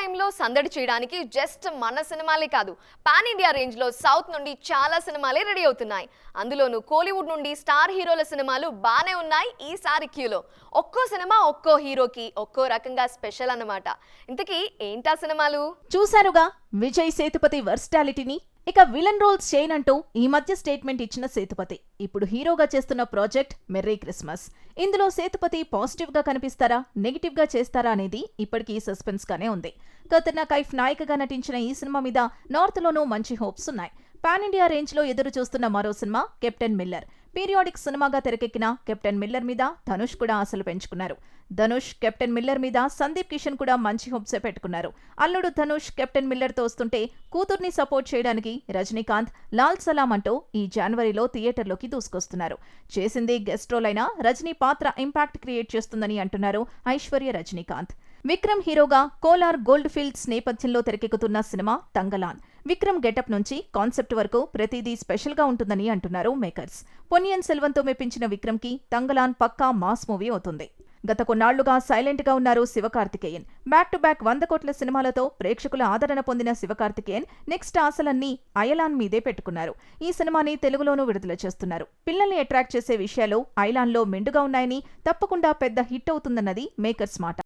టైంలో సందడి చేయడానికి జస్ట్ మన సినిమాలే కాదు, పాన్ ఇండియా రేంజ్లో సౌత్ నుండి చాలా సినిమాలే రెడీ అవుతున్నాయి. అందులోనూ కోలీవుడ్ నుండి స్టార్ హీరోల సినిమాలు బానే ఉన్నాయి ఈసారి క్యూలో. ఒక్కో సినిమా ఒక్కో హీరోకి ఒక్కో రకంగా స్పెషల్ అన్నమాట. ఇంతకీ ఏంటా సినిమాలు? చూశారుగా విజయ్ సేతుపతి వర్స్టాలిటీని. ఇక విలన్ రోల్స్ చేయనంటూ ఈ మధ్య స్టేట్మెంట్ ఇచ్చిన సేతుపతి ఇప్పుడు హీరోగా చేస్తున్న ప్రాజెక్ట్ మెర్రీ క్రిస్మస్. ఇందులో సేతుపతి పాజిటివ్ గా కనిపిస్తారా, నెగిటివ్ గా చేస్తారా అనేది ఇప్పటికీ సస్పెన్స్ గానే ఉంది. కత్రినా కైఫ్ నాయికగా నటించిన ఈ సినిమా మీద నార్త్ లోనూ మంచి హోప్స్ ఉన్నాయి. పాన్ ఇండియా రేంజ్ లో ఎదురు చూస్తున్న మరో సినిమా కెప్టెన్ మిల్లర్. పీరియాడిక్ సినిమాగా తెరకెక్కిన కెప్టెన్ మిల్లర్ మీద ధనుష్ కూడా ఆశలు పెంచుకున్నారు. ధనుష్ కెప్టెన్ మిల్లర్ మీద సందీప్ కిషన్ కూడా మంచి హోప్సే పెట్టుకున్నారు. అల్లుడు ధనుష్ కెప్టెన్ మిల్లర్ తో వస్తుంటే కూతుర్ని సపోర్ట్ చేయడానికి రజనీకాంత్ లాల్ సలాం అంటూ ఈ జనవరిలో థియేటర్లోకి దూసుకొస్తున్నారు. చేసింది గెస్ట్ రోల్ అయినా రజనీ పాత్ర ఇంపాక్ట్ క్రియేట్ చేస్తుందని అంటున్నారు ఐశ్వర్య రజనీకాంత్. విక్రమ్ హీరోగా కోలార్ గోల్డ్ ఫీల్డ్స్ నేపథ్యంలో తెరకెక్కుతున్న సినిమా తంగలాన్. విక్రమ్ గెటప్ నుంచి కాన్సెప్ట్ వరకు ప్రతిదీ స్పెషల్ గా ఉంటుందని అంటున్నారు మేకర్స్. పొన్నియిన్ సెల్వన్తో మెప్పించిన విక్రమ్ కి తంగలాన్ పక్కా మాస్ మూవీ అవుతుంది. గత కొన్నాళ్లుగా సైలెంట్ గా ఉన్నారు శివకార్తికేయన్. బ్యాక్ టు బ్యాక్ 100 కోట్ల సినిమాలతో ప్రేక్షకుల ఆదరణ పొందిన శివకార్తికేయన్ నెక్స్ట్ ఆశలన్నీ అయలాన్ మీదే పెట్టుకున్నారు. ఈ సినిమాని తెలుగులోనూ విడుదల చేస్తున్నారు. పిల్లల్ని అట్రాక్ట్ చేసే విషయాలు అయలాన్ లో మెండుగా ఉన్నాయని, తప్పకుండా పెద్ద హిట్ అవుతుందన్నది మేకర్స్ మాట.